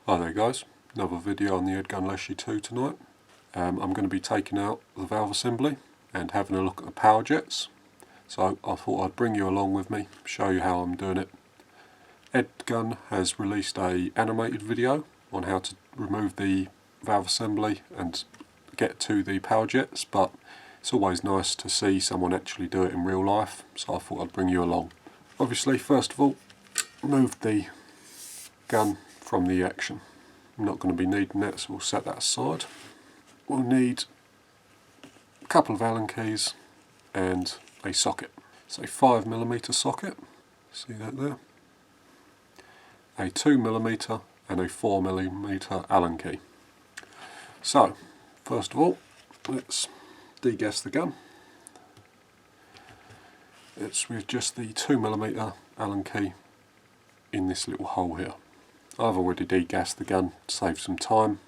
Hi there guys, another video on the Headgun Leshiy 2 tonight. I'm going to be taking out the valve assembly and having a look at the power jets. So I thought I'd bring you along with me, show you how I'm doing it. Headgun has released an animated video on how to remove the valve assembly and get to the power jets, but it's always nice to see someone actually do it in real life, so I thought I'd bring you along. Obviously, first of all, remove the gun from the action. I'm not going to be needing that, so we'll set that aside. We'll need a couple of Allen keys and a socket. It's a 5mm socket, see that there? A 2mm and a 4mm Allen key. So, first of all, let's degas the gun. It's with just the 2mm Allen key in this little hole here. I've already degassed the gun to save some time,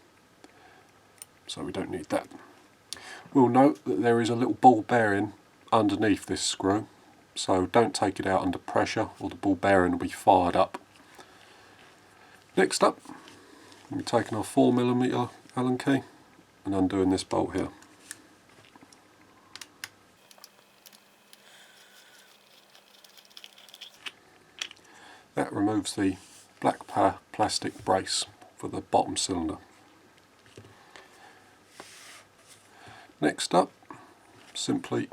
so we don't need that. We'll note that there is a little ball bearing underneath this screw, so don't take it out under pressure or the ball bearing will be fired up. Next up, we're taking our 4mm Allen key and undoing this bolt here. That removes the black plastic brace for the bottom cylinder. Next up, simply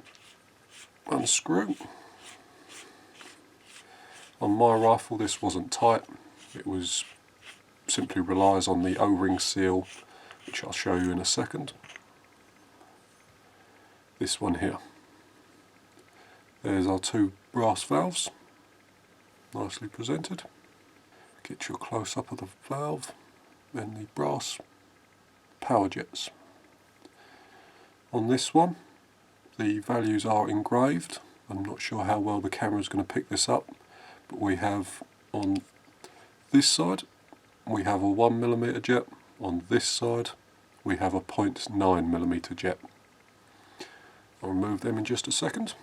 unscrew. On my rifle this wasn't tight, it was simply relies on the O-ring seal, which I'll show you in a second. This one here. There's our two brass valves, nicely presented. Get you a close-up of the valve and the brass power jets. On this one, the values are engraved. I'm not sure how well the camera is going to pick this up, but we have on this side, we have a 1mm jet. On this side, we have a 0.9mm jet. I'll remove them in just a second.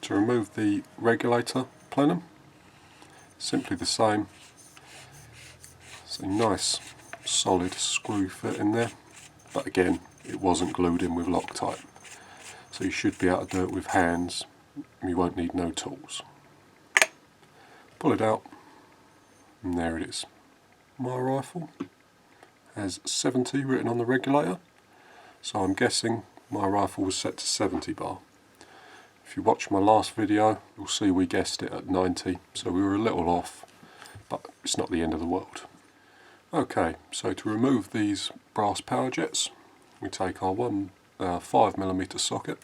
To remove the regulator plenum, simply the same. It's a nice solid screw fit in there, but again it wasn't glued in with Loctite, so you should be able to do it with hands. You won't need no tools. Pull it out and there it is. My rifle has 70 written on the regulator, so I'm guessing my rifle was set to 70 bar. If you watch my last video, you'll see we guessed it at 90, so we were a little off, but it's not the end of the world. Okay, so to remove these brass power jets, we take our 5mm socket.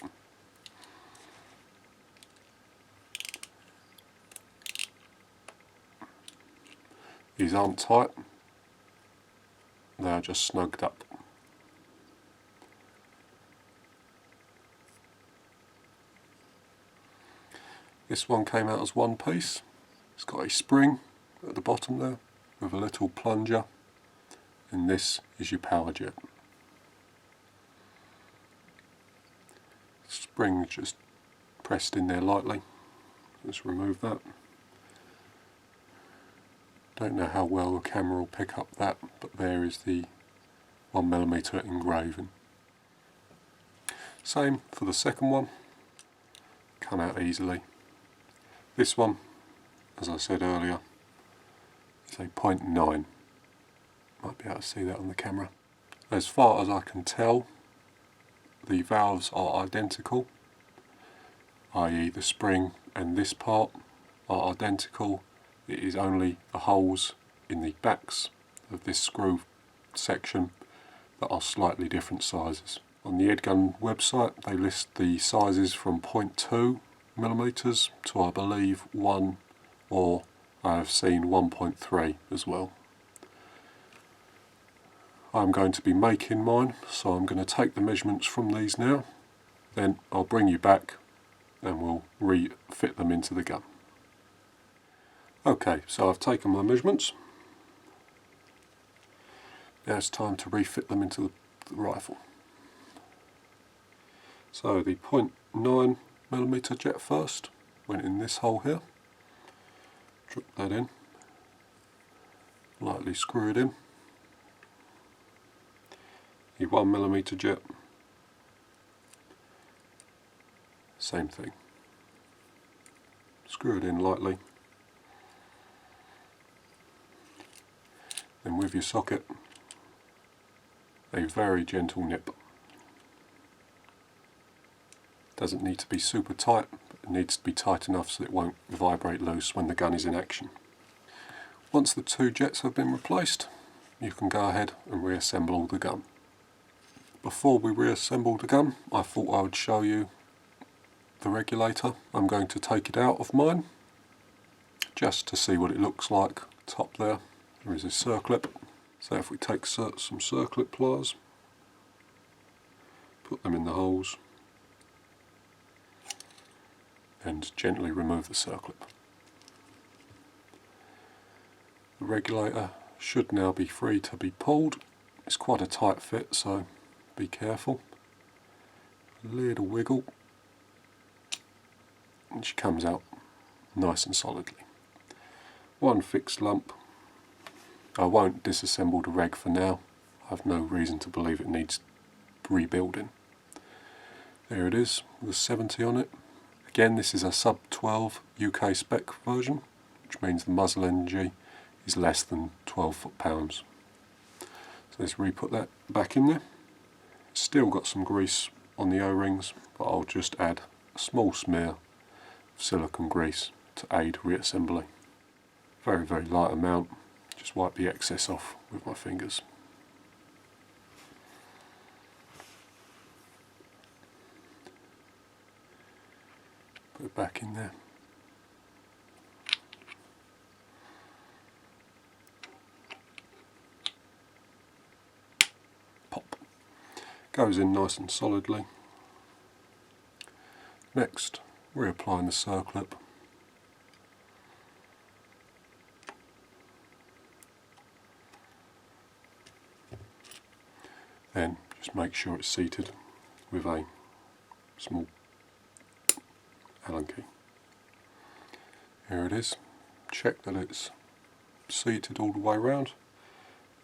These aren't tight, they are just snugged up. This one came out as one piece. It's got a spring at the bottom there with a little plunger, and this is your power jet. Spring just pressed in there lightly. Let's remove that. Don't know how well the camera will pick up that, but there is the 1mm engraving. Same for the second one, come out easily. This one, as I said earlier, is a 0.9. Might be able to see that on the camera. As far as I can tell, the valves are identical, i.e. the spring and this part are identical. It is only the holes in the backs of this screw section that are slightly different sizes. On the Headgun website they list the sizes from 0.2mm to, I believe, 1, or I have seen 1.3 as well. I'm going to be making mine, so I'm going to take the measurements from these now, then I'll bring you back and we'll refit them into the gun. Okay, so I've taken my measurements. Now it's time to refit them into the rifle. So the 0.9mm jet first went in this hole here. Drop that in. lightly screw it in. Your 1mm jet, same thing. Screw it in lightly. Then with your socket, a very gentle nip. Doesn't need to be super tight, but it needs to be tight enough so it won't vibrate loose when the gun is in action. Once the two jets have been replaced, you can go ahead and reassemble the gun. Before we reassemble the gun, I thought I would show you the regulator. I'm going to take it out of mine, just to see what it looks like. Top there is a circlip. So if we take some circlip pliers, put them in the holes, and gently remove the circlip. The regulator should now be free to be pulled. It's quite a tight fit, so be careful. A little wiggle, and she comes out nice and solidly. One fixed lump. I won't disassemble the reg for now. I have no reason to believe it needs rebuilding. There it is, with 70 on it. Again, this is a sub 12 UK spec version, which means the muzzle energy is less than 12 foot-pounds. So let's re-put that back in there. Still got some grease on the O-rings, but I'll just add a small smear of silicone grease to aid reassembly. Very, very light amount. Just wipe the excess off with my fingers. Put it back in there. Pop. Goes in nice and solidly. Next, reapplying the circlip. Then just make sure it's seated with a small Allen key. Here it is. Check that it's seated all the way around.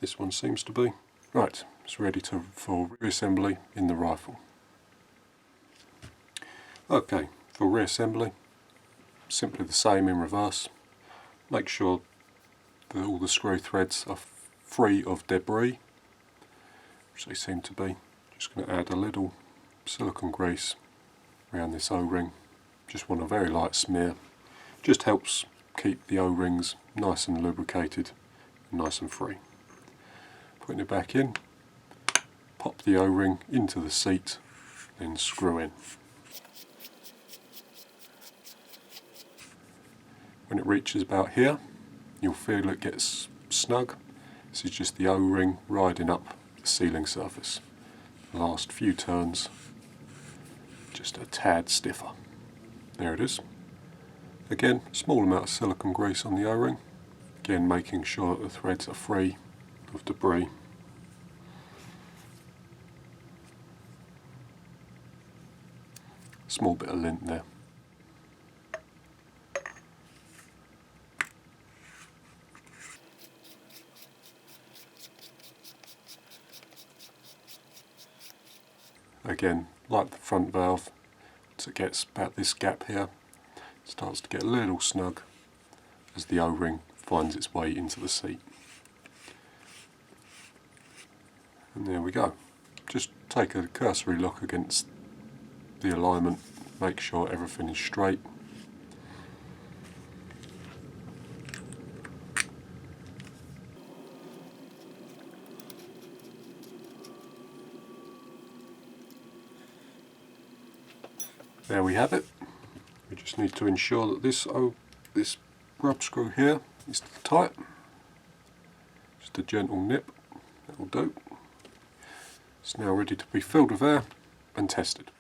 This one seems to be. Right, it's ready for reassembly in the rifle. Okay, for reassembly, simply the same in reverse. Make sure that all the screw threads are free of debris, which they seem to be. Just going to add a little silicone grease around this O-ring. Just want a very light smear. Just helps keep the O-rings nice and lubricated and nice and free. Putting it back in, pop the O-ring into the seat, then screw in. When it reaches about here, you'll feel it gets snug. This is just the O-ring riding up the sealing surface. The last few turns, just a tad stiffer. There it is. Again, small amount of silicone grease on the O-ring. Again, making sure that the threads are free of debris. Small bit of lint there. Again, like the front valve, once it gets about this gap here, it starts to get a little snug as the O-ring finds its way into the seat. And there we go. Just take a cursory look against the alignment, make sure everything is straight. There we have it. We just need to ensure that this rub screw here is tight. Just a gentle nip, that will do. It's now ready to be filled with air and tested.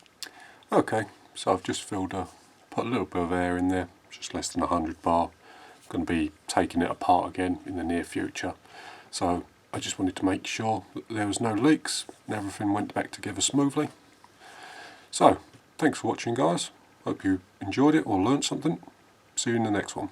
Okay, so I've just put a little bit of air in there, just less than 100 bar. I'm going to be taking it apart again in the near future. So I just wanted to make sure that there was no leaks and everything went back together smoothly. So, thanks for watching, guys. Hope you enjoyed it or learnt something. See you in the next one.